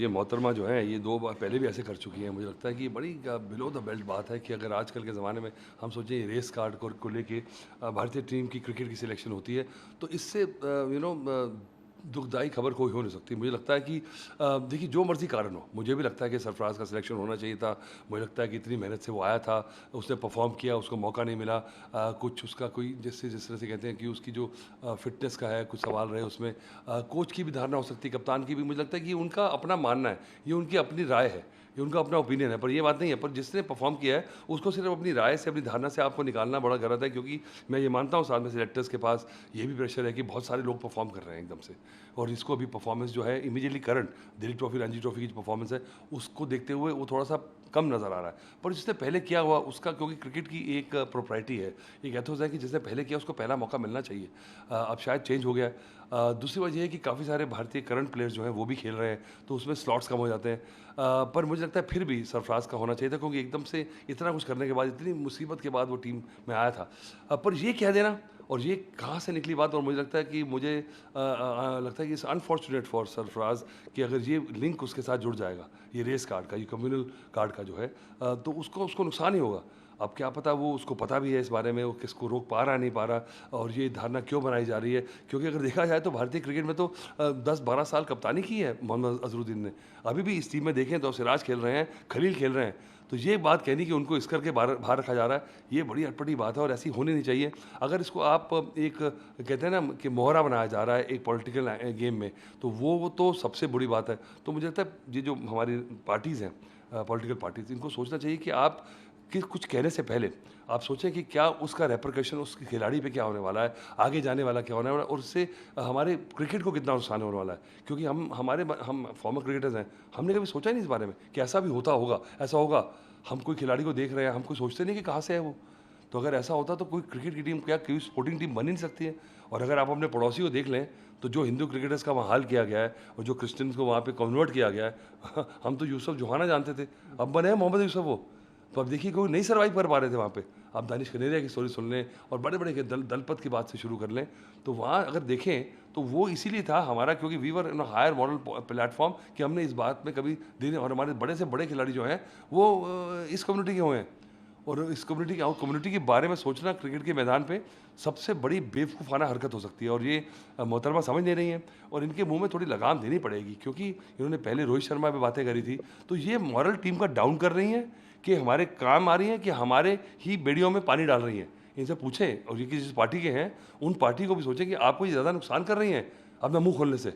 ये मोहतरमा जो हैं ये 2 बार पहले भी ऐसे कर चुकी हैं। मुझे लगता है कि ये बड़ी बिलो द बेल्ट बात है कि अगर आजकल के ज़माने में हम सोचें ये रेस कार्ड को लेके भारतीय टीम की क्रिकेट की सिलेक्शन होती है, तो इससे दुखदाई खबर कोई हो नहीं सकती। मुझे लगता है कि देखिए जो मर्ज़ी कारण हो, मुझे भी लगता है कि सरफ़राज़ का सिलेक्शन होना चाहिए था। मुझे लगता है कि इतनी मेहनत से वो आया था, उसने परफ़ॉर्म किया, उसको मौका नहीं मिला। कुछ उसका कोई जिस तरह से कहते हैं कि उसकी जो फ़िटनेस का है, कुछ सवाल रहे उसमें। कोच की भी धारणा हो सकती है, कप्तान की भी। मुझे लगता है कि उनका अपना मानना है, ये उनकी अपनी राय है, ये उनका अपना ओपिनियन है, पर ये बात नहीं है। पर जिसने परफ़ॉर्म किया है, उसको सिर्फ़ अपनी राय से, अपनी धारणा से आपको निकालना बड़ा गलत है, क्योंकि मैं ये मानता हूँ साथ में सिलेक्टर्स के पास ये भी प्रेशर है कि बहुत सारे लोग परफ़ॉर्म कर रहे हैं एकदम से, और इसको अभी परफ़ॉर्मेंस जो है immediately current Dilip trophy, Ranji trophy की जो परफ़ॉर्मेंस है, उसको देखते हुए वो थोड़ा-सा कम नज़र आ रहा है। पर जिसने पहले किया हुआ उसका, क्योंकि क्रिकेट की एक प्रोप्राइटी है, एक एथोस है कि जिसने पहले किया उसको पहला मौका मिलना चाहिए। अब शायद चेंज हो गया है। दूसरी बात ये है कि काफ़ी सारे भारतीय करंट प्लेयर्स जो हैं वो भी खेल रहे हैं, तो उसमें स्लॉट्स कम हो जाते हैं। पर मुझे लगता है फिर भी सरफराज का होना चाहिए था, क्योंकि एकदम से इतना कुछ करने के बाद, इतनी मुसीबत के बाद वो टीम में आया था। पर ये कह देना, और ये कहाँ से निकली बात, और मुझे लगता है कि लगता है कि इट्स अनफॉर्चुनेट फॉर सरफराज कि अगर ये लिंक उसके साथ जुड़ जाएगा, ये रेस कार्ड का, ये कम्युनल कार्ड का जो है, तो उसको उसको नुकसान ही होगा। अब क्या पता, वो उसको पता भी है इस बारे में, वो किसको रोक पा रहा है नहीं पा रहा, और ये धारणा क्यों बनाई जा रही है। क्योंकि अगर देखा जाए तो भारतीय क्रिकेट में तो 10-12 साल कप्तानी की है मोहम्मद अजहरुद्दीन ने। अभी भी इस टीम में देखें तो सिराज खेल रहे हैं, खलील खेल रहे हैं। तो ये बात कहनी कि उनको इस करके बाहर बाहर रखा जा रहा है, ये बड़ी अटपटी बात है और ऐसी होनी नहीं चाहिए। अगर इसको आप एक कहते हैं ना कि मोहरा बनाया जा रहा है एक पॉलिटिकल गेम में, तो वो तो सबसे बड़ी बात है। तो मुझे लगता है ये जो हमारी पार्टीज़ हैं, पॉलिटिकल पार्टीज़, इनको सोचना चाहिए कि आप कि कुछ कहने से पहले आप सोचें कि क्या उसका रेपरकशन उस खिलाड़ी पे क्या होने वाला है, आगे जाने वाला क्या होने वाला है, और उससे हमारे क्रिकेट को कितना नुकसान होने वाला है। क्योंकि हम फॉर्मर क्रिकेटर्स हैं, हमने कभी सोचा ही नहीं इस बारे में कि ऐसा भी होता होगा, ऐसा होगा। हम कोई खिलाड़ी को देख रहे हैं, हम कोई सोचते नहीं कि कहाँ से है वो। तो अगर ऐसा होता तो कोई क्रिकेट की टीम, क्या कोई स्पोर्टिंग टीम बन ही नहीं सकती है। और अगर आप अपने पड़ोसी को देख लें, तो जो हिंदू क्रिकेटर्स का वहाँ हाल किया गया है और जो क्रिश्चियंस को वहाँ पे कन्वर्ट किया गया है हम तो यूसुफ जोहाना जानते थे, अब बने हैं मोहम्मद यूसुफ वो। तो अब देखिए कोई नहीं सर्वाइव कर पा रहे थे वहाँ पे। आप दानिश कनेरिया की स्टोरी सुन लें और बड़े-बड़े के दलपत की बात से शुरू कर लें, तो वहाँ अगर देखें तो वो इसीलिए था हमारा, क्योंकि we were in a higher model platform, कि हमने इस बात में कभी दिन, और हमारे बड़े से बड़े खिलाड़ी जो हैं वो इस कम्युनिटी के हुए हैं। और इस कम्युनिटी के बारे में सोचना क्रिकेट के मैदान पे सबसे बड़ी बेवकूफ़ाना हरकत हो सकती है, और ये मोहतरमा समझ नहीं रही हैं, और इनके मुंह में थोड़ी लगाम देनी पड़ेगी, क्योंकि इन्होंने पहले रोहित शर्मा पे बातें करी थी। तो ये मॉरल टीम का डाउन कर रही हैं कि हमारे काम आ रही हैं, कि हमारे ही बेड़ियों में पानी डाल रही हैं। इनसे पूछें, और ये जिस पार्टी के हैं उन पार्टी को भी सोचें कि आपको ये ज़्यादा नुकसान कर रही हैं अपना मुंह खोलने से।